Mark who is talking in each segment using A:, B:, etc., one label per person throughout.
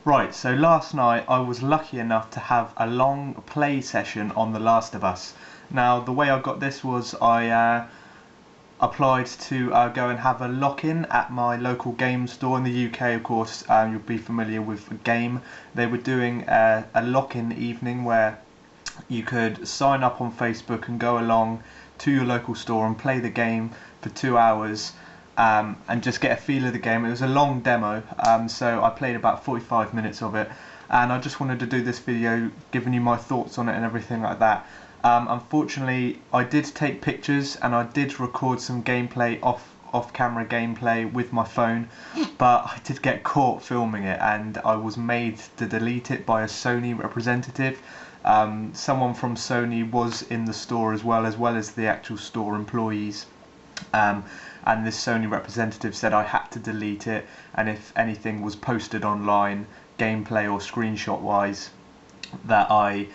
A: Right, so last night I was lucky enough to have a long play session on The Last of Us. Now, the way I got this was I applied to go and have a lock-in at my local game store in the UK. Of course, you'll be familiar with the game. They were doing a lock-in evening where you could sign up on Facebook and go along to your local store and play the game for 2 hours. And just get a feel of the game. It was a long demo, so I played about 45 minutes of it, and I just wanted to do this video giving you my thoughts on it and everything like that. Unfortunately, I did take pictures and I did record some gameplay, off-camera gameplay with my phone, but I did get caught filming it and I was made to delete it by a Sony representative. Someone from Sony was in the store as well as the actual store employees. And this Sony representative said I had to delete it, and if anything was posted online, gameplay or screenshot wise, that I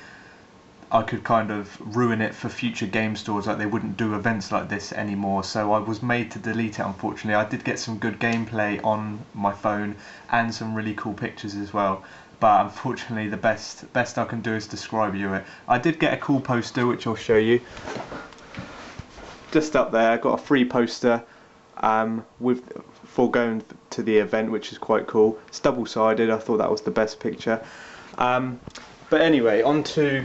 A: could kind of ruin it for future game stores, like they wouldn't do events like this anymore. So I was made to delete it, unfortunately. I did get some good gameplay on my phone and some really cool pictures as well, but unfortunately the best I can do is describe you it. I did get a cool poster which I'll show you. Just up there, I got a free poster for going to the event, which is quite cool. It's double-sided. I thought that was the best picture. But anyway, onto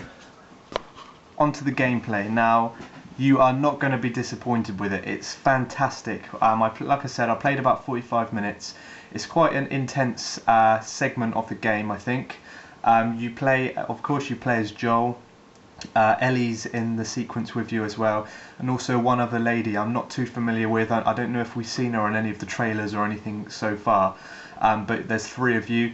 A: the gameplay. Now, you are not going to be disappointed with it. It's fantastic. Like I said, I played about 45 minutes. It's quite an intense segment of the game, I think. Of course, you play as Joel. Ellie's in the sequence with you as well, and also one other lady I'm not too familiar with. I don't know if we've seen her on any of the trailers or anything so far, but there's three of you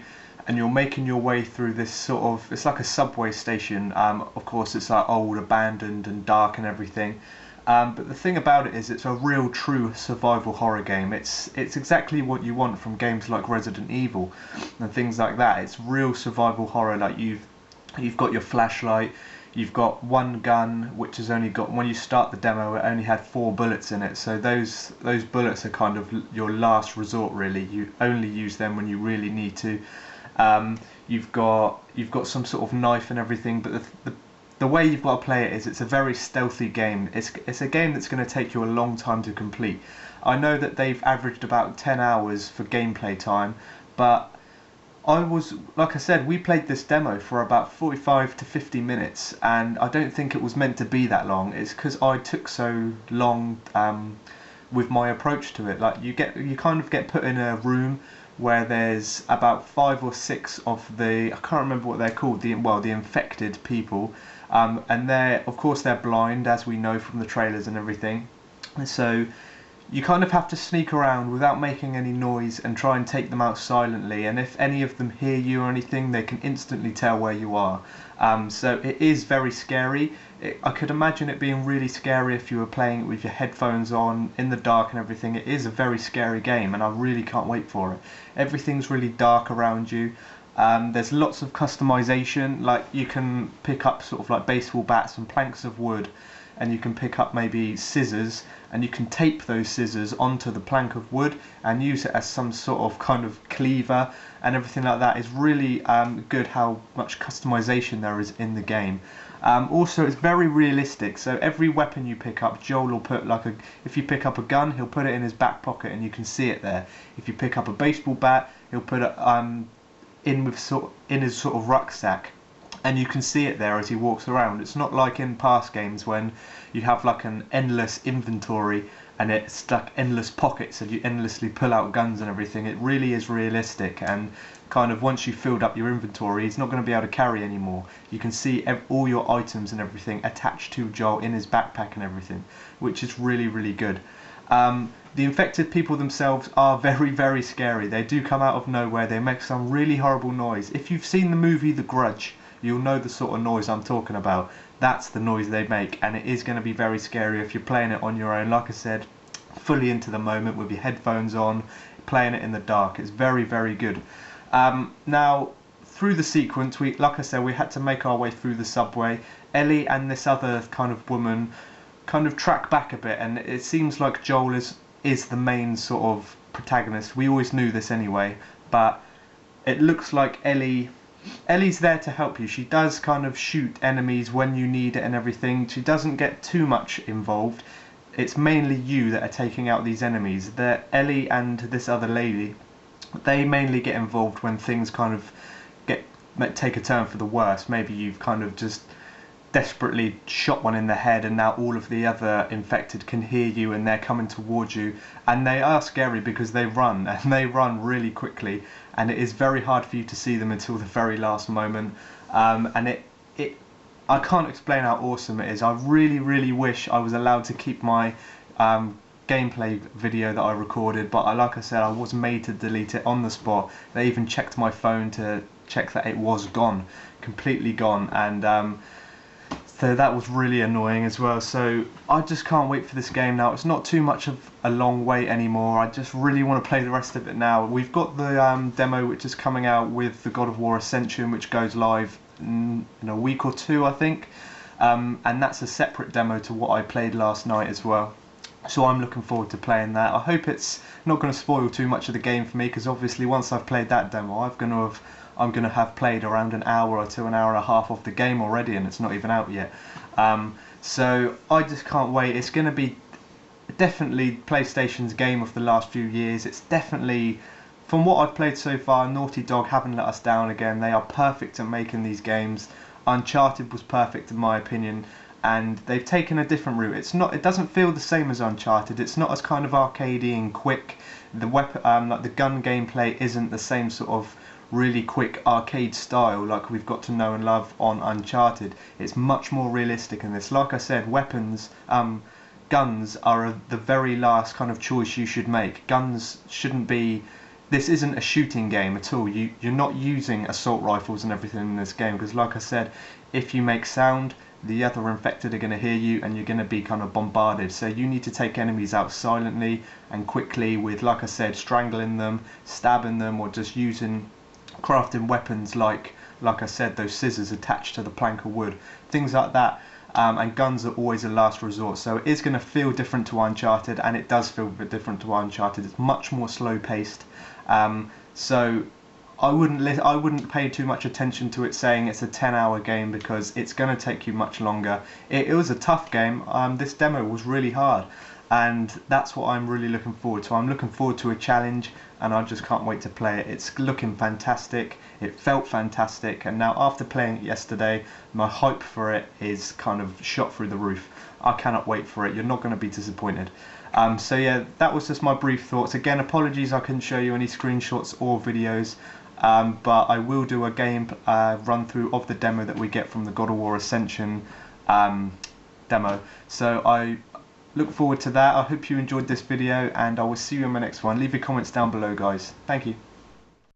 A: and you're making your way through this sort of, it's like a subway station. Of course it's like old, abandoned and dark and everything, but the thing about it is it's a real true survival horror game. It's exactly what you want from games like Resident Evil and things like that. It's real survival horror. Like you've got your flashlight. You've got one gun which has only got, when you start the demo, it only had 4 bullets in it, so those bullets are kind of your last resort really. You only use them when you really need to. You've got some sort of knife and everything, but the way you've got to play it is it's a very stealthy game. It's a game that's going to take you a long time to complete. I know that they've averaged about 10 hours for gameplay time, but like I said, we played this demo for about 45 to 50 minutes, and I don't think it was meant to be that long. It's because I took so long with my approach to it. Like you kind of get put in a room where there's about 5 or 6 of the, I can't remember what they're called, the infected people, and of course they're blind, as we know from the trailers and everything. And so you kind of have to sneak around without making any noise and try and take them out silently, and if any of them hear you or anything, they can instantly tell where you are. So it is very scary. I could imagine it being really scary if you were playing it with your headphones on in the dark and everything. It is a very scary game and I really can't wait for it. Everything's really dark around you. There's lots of customization, like you can pick up sort of like baseball bats and planks of wood, and you can pick up maybe scissors and you can tape those scissors onto the plank of wood and use it as some sort of kind of cleaver, and everything like that is really good how much customization there is in the game. Also it's very realistic, so every weapon you pick up, Joel will put if you pick up a gun, he'll put it in his back pocket and you can see it there. If you pick up a baseball bat, he'll put it in his sort of rucksack, and you can see it there as he walks around. It's not like in past games when you have like an endless inventory and it's like endless pockets and you endlessly pull out guns and everything. It really is realistic, and kind of once you've filled up your inventory, he's not going to be able to carry anymore. You can see all your items and everything attached to Joel in his backpack and everything, which is really, really good. The infected people themselves are very, very scary. They do come out of nowhere. They make some really horrible noise. If you've seen the movie The Grudge, you'll know the sort of noise I'm talking about. That's the noise they make, and it is going to be very scary if you're playing it on your own. Like I said, fully into the moment with your headphones on, playing it in the dark. It's very, very good. Now, through the sequence, like I said, we had to make our way through the subway. Ellie and this other kind of woman kind of track back a bit, and it seems like Joel is the main sort of protagonist. We always knew this anyway, but it looks like Ellie's there to help you. She does kind of shoot enemies when you need it and everything. She doesn't get too much involved. It's mainly you that are taking out these enemies. Ellie and this other lady, they mainly get involved when things kind of take a turn for the worse. Maybe you've kind of just desperately shot one in the head and now all of the other infected can hear you and they're coming towards you, and they are scary because they run, and they run really quickly, and it is very hard for you to see them until the very last moment. And I can't explain how awesome it is. I really wish I was allowed to keep my gameplay video that I recorded, but like I said, I was made to delete it on the spot. They even checked my phone to check that it was gone, completely gone, and so that was really annoying as well. So I just can't wait for this game now. It's not too much of a long wait anymore. I just really want to play the rest of it now. We've got the demo which is coming out with the God of War Ascension, which goes live in a week or two, I think, and that's a separate demo to what I played last night as well. So I'm looking forward to playing that. I hope it's not going to spoil too much of the game for me, because obviously once I've played that demo, I'm going to have played around an hour to an hour and a half of the game already, and it's not even out yet. So I just can't wait. It's going to be definitely PlayStation's game of the last few years. It's definitely, from what I've played so far, Naughty Dog haven't let us down again. They are perfect at making these games. Uncharted was perfect in my opinion, and they've taken a different route. It doesn't feel the same as Uncharted. It's not as kind of arcadey and quick. The weapon, like the gun gameplay, isn't the same sort of really quick arcade style like we've got to know and love on Uncharted. It's much more realistic in this. Like I said, weapons, guns are the very last kind of choice you should make. Guns shouldn't be. This isn't a shooting game at all. You're not using assault rifles and everything in this game, because like I said, if you make sound, the other infected are going to hear you and you're going to be kind of bombarded. So you need to take enemies out silently and quickly with, like I said, strangling them, stabbing them, or just crafting weapons like I said, those scissors attached to the plank of wood, things like that. And guns are always a last resort. So it is going to feel different to Uncharted, and it does feel a bit different to Uncharted. It's much more slow paced. So I wouldn't pay too much attention to it saying it's a 10-hour game, because it's going to take you much longer. It was a tough game. This demo was really hard, and that's what I'm really looking forward to. I'm looking forward to a challenge, and I just can't wait to play it. It's looking fantastic, it felt fantastic, and now after playing it yesterday, my hype for it is kind of shot through the roof. I cannot wait for it. You're not going to be disappointed. So yeah, that was just my brief thoughts. Again, apologies I couldn't show you any screenshots or videos, but I will do a game run through of the demo that we get from the God of War Ascension demo. So I look forward to that. I hope you enjoyed this video, and I will see you in my next one. Leave your comments down below, guys. Thank you.